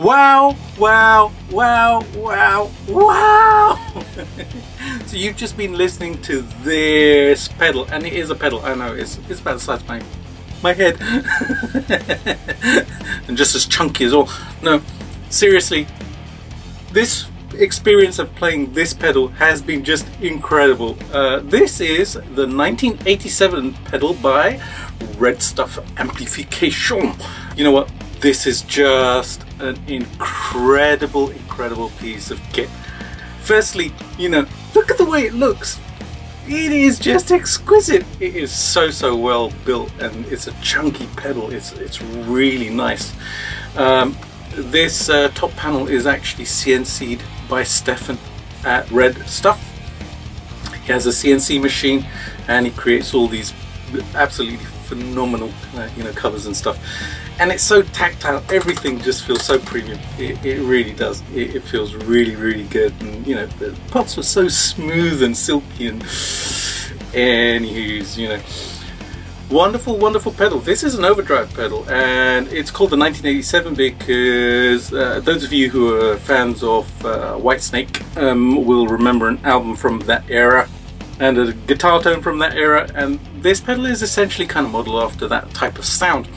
Wow, wow, wow, wow, wow. So you've just been listening to this pedal, and it is a pedal. I know it's about the size of my head and just as chunky as all. No, seriously, this experience of playing this pedal has been just incredible. This is the 1987 pedal by RedStuff Amplification. You know what? This is just an incredible piece of kit. Firstly, you know, look at the way it looks. It is just exquisite. It is so well built, and it's a chunky pedal. It's really nice. This top panel is actually CNC'd by Stefan at RedStuff. He has a CNC machine, and he creates all these absolutely phenomenal you know, covers and stuff. And it's so tactile, everything just feels so premium. It really does. It feels really good. And you know, the pots were so smooth and silky, and anywho's, you know, wonderful pedal. This is an overdrive pedal, and it's called the 1987 because those of you who are fans of Whitesnake will remember an album from that era and a guitar tone from that era, and this pedal is essentially kind of modeled after that type of sound.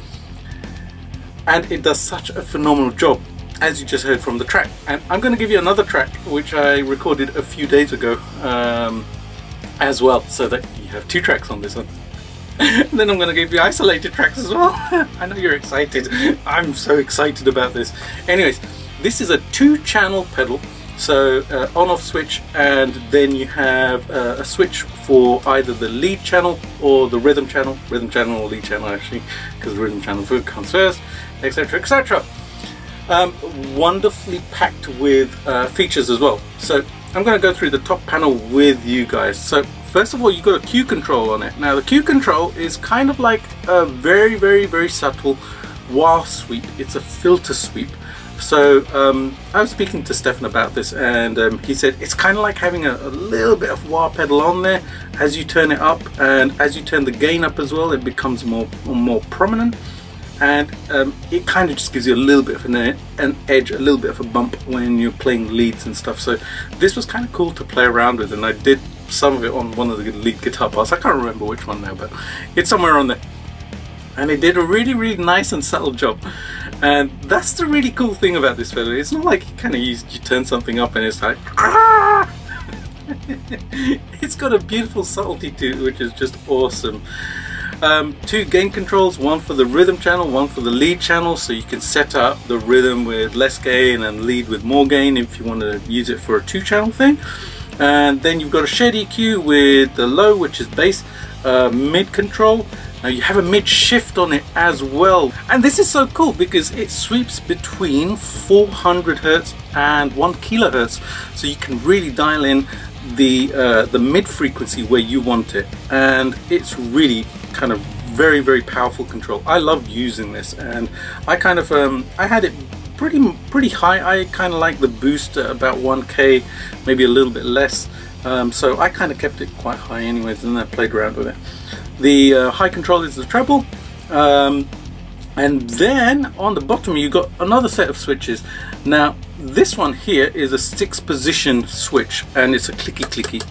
And it does such a phenomenal job, as you just heard from the track. And I'm going to give you another track which I recorded a few days ago as well, so that you have two tracks on this one. And then I'm going to give you isolated tracks as well. I know you're excited. I'm so excited about this. Anyways, this is a 2-channel pedal, so on-off switch, and then you have a switch for either the lead channel or the rhythm channel or lead channel, actually, because the rhythm channel comes first, etc. Wonderfully packed with features as well. So I'm going to go through the top panel with you guys. So first of all, you've got a Q control on it. Now the Q control is kind of like a very subtle wah sweep. It's a filter sweep. So I was speaking to Stefan about this, and he said it's kind of like having a little bit of wah pedal on there. As you turn it up, and as you turn the gain up as well, it becomes more prominent, and it kind of just gives you a little bit of an edge, a little bit of a bump when you're playing leads and stuff. So this was kind of cool to play around with, and I did some of it on one of the lead guitar parts. I can't remember which one now, but it's somewhere on there. And it did a really nice and subtle job, and that's the really cool thing about this pedal. It's not like you turn something up and it's like ah! It's got a beautiful subtlety to it, which is just awesome. 2 gain controls, one for the rhythm channel, one for the lead channel, so you can set up the rhythm with less gain and lead with more gain if you want to use it for a 2-channel thing. And then you've got a shared EQ with the low, which is bass, mid control. Now you have a mid shift on it as well, and this is so cool because it sweeps between 400 Hz and 1 kHz, so you can really dial in the mid frequency where you want it, and it's really kind of very powerful control. I loved using this, and I kind of I had it pretty high. I kind of like the boost at about 1K, maybe a little bit less, so I kind of kept it quite high anyways, and I played around with it. The high control is the treble, and then on the bottom you got another set of switches. Now this one here is a 6-position switch, and it's a clicky,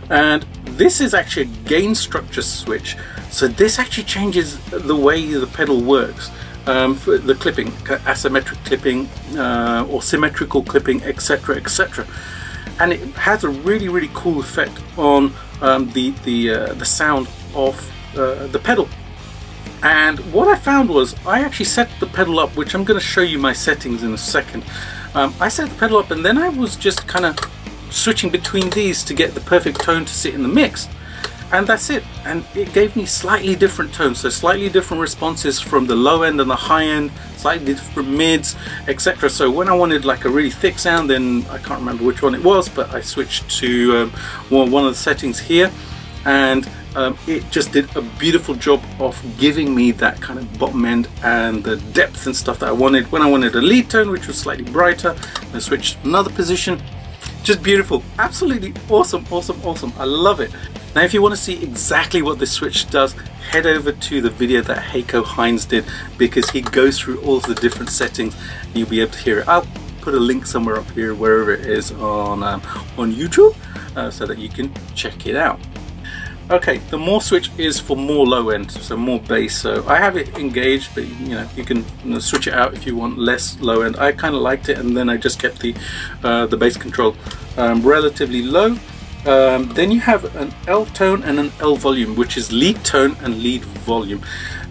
and this is actually a gain structure switch, so this actually changes the way the pedal works. For the clipping, asymmetric clipping or symmetrical clipping, etc. And it has a really cool effect on the sound of the pedal. And what I found was I actually set the pedal up, which I'm going to show you my settings in a second. I set the pedal up, and then I was just kind of switching between these to get the perfect tone to sit in the mix, and that's it. And it gave me slightly different tones, so slightly different responses from the low end and the high end, slightly different mids, etc. So when I wanted like a really thick sound, then I can't remember which one it was, but I switched to one of the settings here, and it just did a beautiful job of giving me that kind of bottom end and the depth and stuff that I wanted. When I wanted a lead tone, which was slightly brighter, I switched another position. Just beautiful, absolutely awesome. I love it. Now if you want to see exactly what this switch does, head over to the video that Heiko Hines did, because he goes through all of the different settings and you'll be able to hear it. I'll put a link somewhere up here, wherever it is on YouTube, so that you can check it out. Okay, the more switch is for more low end, so more bass. So I have it engaged, but you can switch it out if you want less low end. I kind of liked it, and then I just kept the bass control relatively low. Then you have an L tone and an L volume, which is lead tone and lead volume.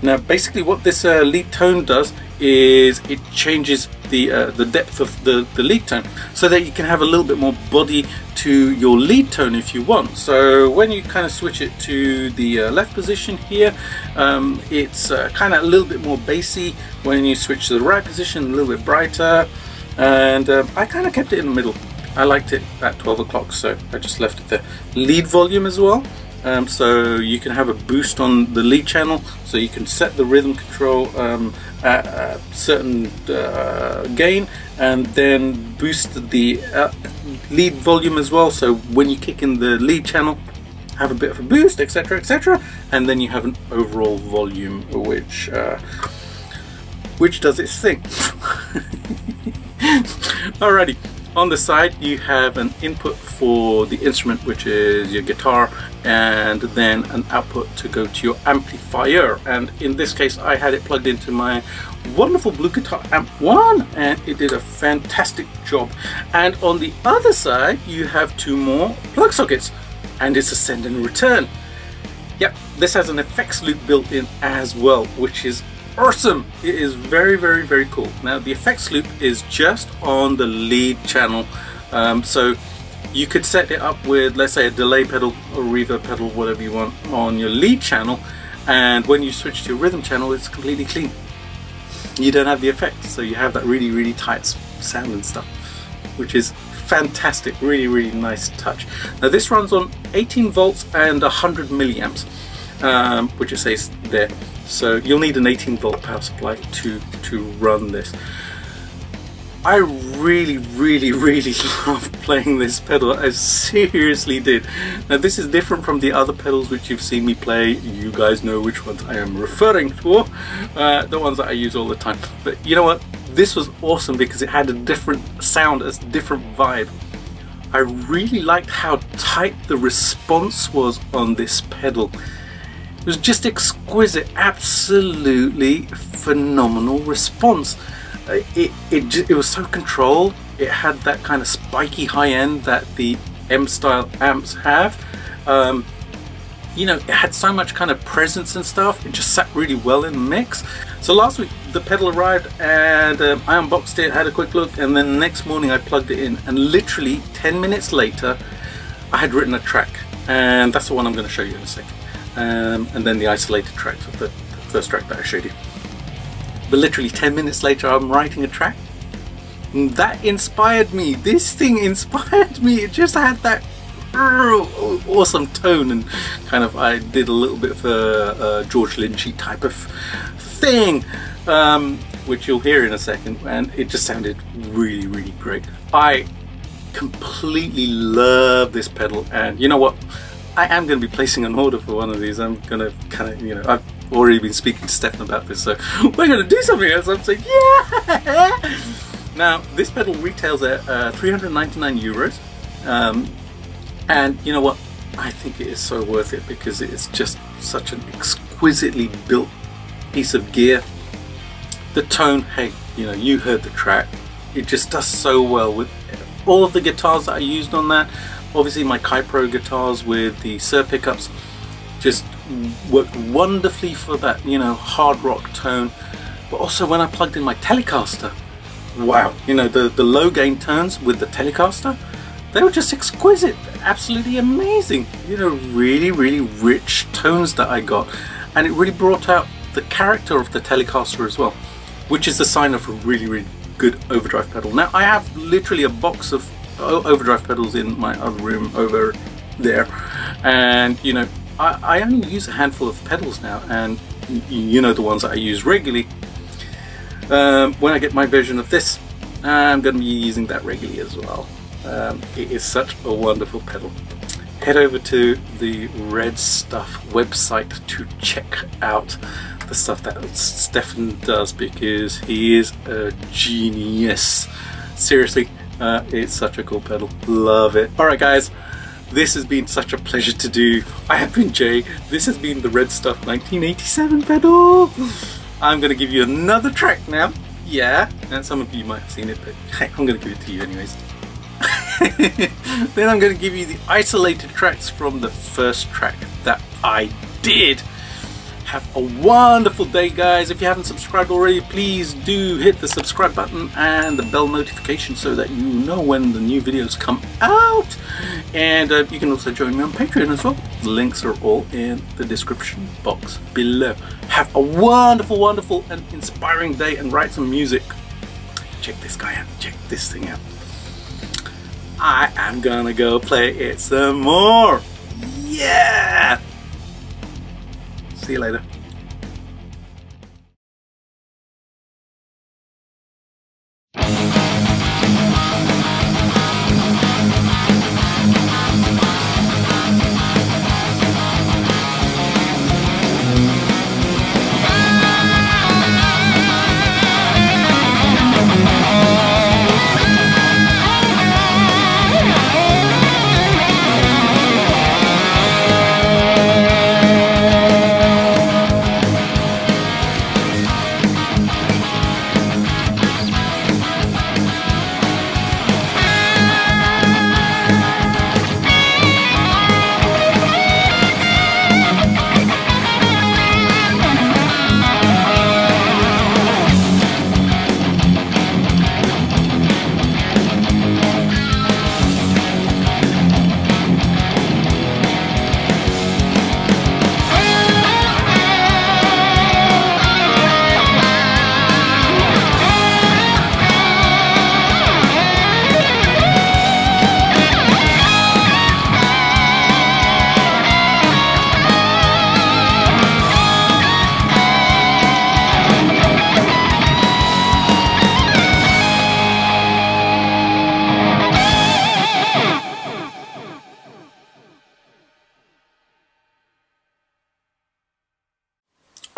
Now basically what this lead tone does is it changes the depth of the lead tone, so that you can have a little bit more body to your lead tone if you want. So when you kind of switch it to the left position here, it's kind of a little bit more bassy. When you switch to the right position, a little bit brighter, and I kind of kept it in the middle. I liked it at 12 o'clock, so I just left it there. Lead volume as well, so you can have a boost on the lead channel, so you can set the rhythm control at a certain gain, and then boost the lead volume as well, so when you kick in the lead channel, have a bit of a boost, etc, etc, and then you have an overall volume which does its thing. Alrighty. On the side you have an input for the instrument, which is your guitar, and then an output to go to your amplifier, and in this case I had it plugged into my wonderful Blue Guitar Amp 1, and it did a fantastic job. And on the other side you have two more plug sockets, and it's a send and return. Yep, this has an effects loop built in as well, which is awesome. It is very, very, very cool. Now the effects loop is just on the lead channel, so you could set it up with, let's say, a delay pedal or reverb pedal, whatever you want, on your lead channel, and when you switch to your rhythm channel it's completely clean. You don't have the effects, so you have that really, really tight sound and stuff, which is fantastic. Really, really nice touch. Now this runs on 18 volts and 100 milliamps, which it says there. So you'll need an 18 volt power supply to run this. I really, really, really love playing this pedal. I seriously did. Now this is different from the other pedals which you've seen me play. You guys know which ones I am referring to, the ones that I use all the time. But you know what? This was awesome because it had a different sound, a different vibe. I really liked how tight the response was on this pedal. It was just exquisite, absolutely phenomenal response. It was so controlled. It had that kind of spiky high end that the M style amps have. It had so much kind of presence and stuff. It just sat really well in the mix. So last week the pedal arrived, and I unboxed it, had a quick look, and then the next morning I plugged it in, and literally 10 minutes later I had written a track, and that's the one I'm going to show you in a second. And then the isolated tracks of the first track that I showed you. But literally 10 minutes later I'm writing a track. And that inspired me. This thing inspired me. It just had that awesome tone, and kind of I did a little bit of a George Lynchy type of thing, which you'll hear in a second, and it just sounded really, really great. I completely love this pedal, and you know what? I am going to be placing an order for one of these. I'm going to kind of, I've already been speaking to Stefan about this, so we're going to do something else. I'm saying, yeah! Now, this pedal retails at 399 euros. And you know what? I think it is so worth it because it is just such an exquisitely built piece of gear. The tone, hey, you heard the track. It just does so well with all of the guitars that I used on that. Obviously my Kai Pro guitars with the Sir pickups just worked wonderfully for that, hard rock tone. But also when I plugged in my Telecaster, wow, the low gain tones with the Telecaster, they were just exquisite, absolutely amazing. Really, really rich tones that I got, and it really brought out the character of the Telecaster as well, which is the sign of a really, really good overdrive pedal. Now I have literally a box of overdrive pedals in my other room over there, and I only use a handful of pedals now, and the ones that I use regularly. When I get my version of this, I'm going to be using that regularly as well. It is such a wonderful pedal. head over to the RedStuff website to check out the stuff that Stefan does, because he is a genius. Seriously, it's such a cool pedal. Love it. Alright guys, this has been such a pleasure to do. I have been Jay. This has been the RedStuff 1987 pedal. I'm going to give you another track now. Yeah, and some of you might have seen it, but hey, I'm going to give it to you anyways. Then I'm going to give you the isolated tracks from the first track that I did. Have a wonderful day guys. If you haven't subscribed already, please do hit the subscribe button and the bell notification so that you know when the new videos come out. And you can also join me on Patreon as well. The links are all in the description box below. Have a wonderful, wonderful and inspiring day, and write some music. Check this guy out. Check this thing out. I am gonna go play it some more. Yeah! See you later.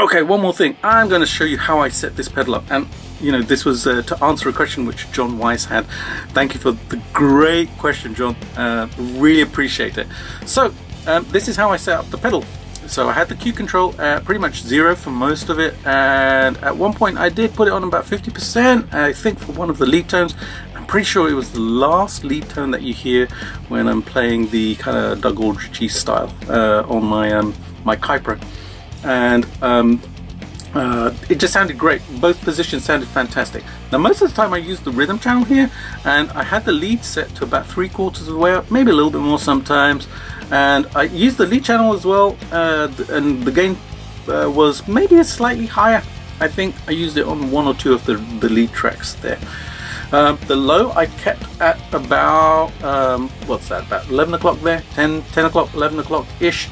Okay, one more thing. I'm going to show you how I set this pedal up, and you know, this was to answer a question which John Weiss had. Thank you for the great question, John. Really appreciate it. So this is how I set up the pedal. So I had the Q control at pretty much 0 for most of it, and at one point I did put it on about 50%, I think, for one of the lead tones. I'm pretty sure it was the last lead tone that you hear when I'm playing the kind of Doug Aldrich style on my my Kypro. And it just sounded great. Both positions sounded fantastic. Now most of the time I used the rhythm channel here, and I had the lead set to about 3/4 of the way up, maybe a little bit more sometimes, and I used the lead channel as well, and the gain was maybe slightly higher. I think I used it on 1 or 2 of the lead tracks there. The low I kept at about what's that, about 11 o'clock there, 10 o'clock, 11 o'clock ish.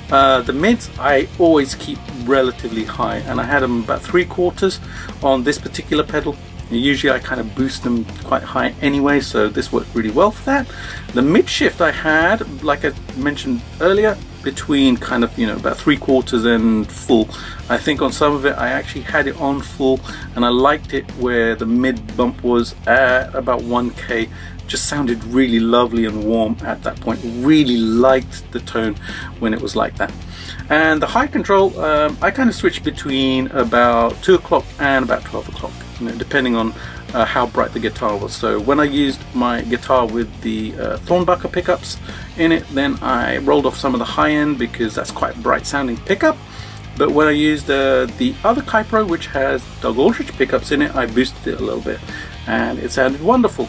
The mids I always keep relatively high, and I had them about 3/4 on this particular pedal. Usually I kind of boost them quite high anyway, so this worked really well for that. The mid shift I had, like I mentioned earlier, between kind of, you know, about 3/4 and full. I think on some of it I actually had it on full, and I liked it where the mid bump was at about 1K. Just sounded really lovely and warm at that point. Really liked the tone when it was like that. And the high control, I kind of switched between about 2 o'clock and about 12 o'clock, you know, depending on how bright the guitar was. So when I used my guitar with the Thornbucker pickups in it, then I rolled off some of the high end because that's quite bright sounding pickup. But when I used the other Kypro, which has Doug Aldrich pickups in it, I boosted it a little bit and it sounded wonderful.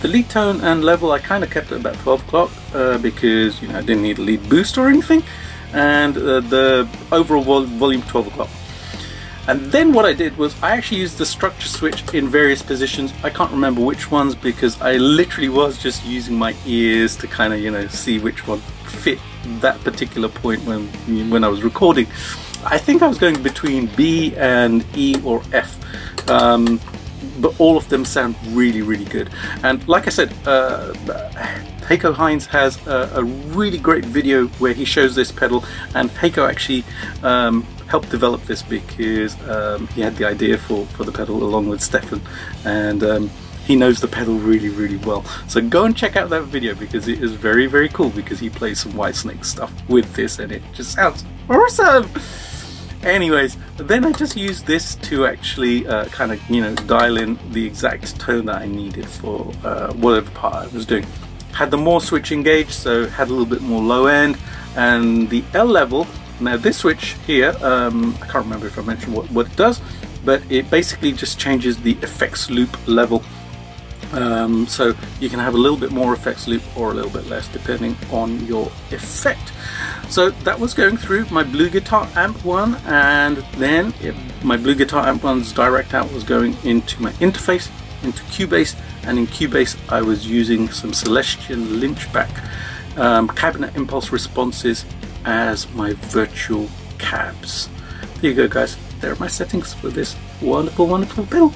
The lead tone and level I kind of kept at about 12 o'clock because, you know, I didn't need a lead boost or anything, and the overall volume 12 o'clock. And then what I did was I actually used the structure switch in various positions. I can't remember which ones because I literally was just using my ears to kind of, you know, see which one fit that particular point when I was recording. I think I was going between B and E or F. But all of them sound really, really good. And like I said, Heiko Hines has a really great video where he shows this pedal, and Heiko actually helped develop this because he had the idea for the pedal along with Stefan, and he knows the pedal really well. So go and check out that video because it is very cool, because he plays some Whitesnake stuff with this and it just sounds awesome. Anyways, then I just used this to actually kind of, you know, dial in the exact tone that I needed for whatever part I was doing. Had the more switch engaged, so had a little bit more low end, and the L level. Now this switch here, I can't remember if I mentioned what it does, but it basically just changes the effects loop level. So you can have a little bit more effects loop or a little bit less depending on your effect. So that was going through my Blue Guitar Amp 1, and then my Blue Guitar Amp 1's direct out was going into my interface, into Cubase, and in Cubase I was using some Celestion Lynchback cabinet impulse responses as my virtual cabs. There you go guys, there are my settings for this wonderful pedal.